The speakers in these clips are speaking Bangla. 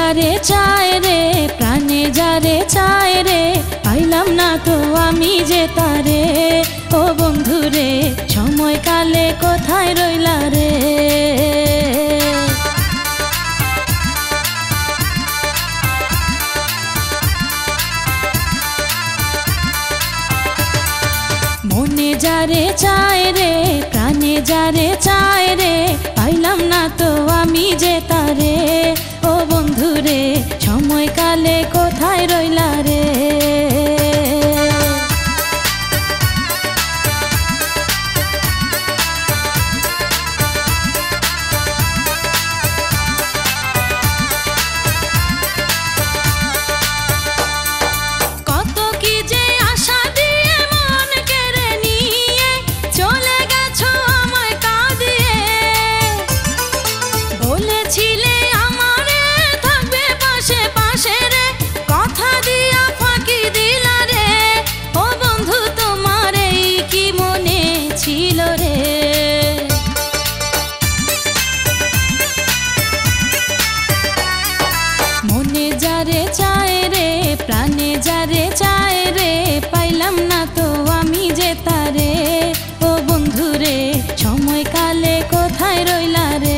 যারে চায় রে প্রাণে যারে চায় রে পাইলাম না তো আমি যে তারে। ও বন্ধু রে সময় কালে কোথায় রইলা রে। মনে যারে চায় রে প্রাণে যারে চায় রে পাইলাম না তো আমি যে তারে। ও বন্ধু রে সময় কালে কোথায় রইলা রে। মনে যারে চায় রে প্রাণে যারে চায় রে পাইলাম না তো আমি যে তারে। ও বন্ধু রে সময় কালে কোথায় রইলা রে।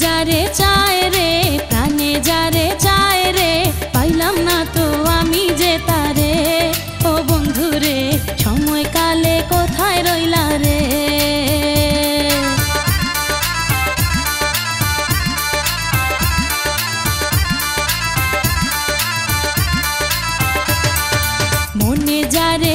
যারে চায় রে প্রাণে যারে চায় রে পাইলাম না তো আমি যে তারে। ও বন্ধু রে সময় কালে কোথায় রইলা রে। মনে যারে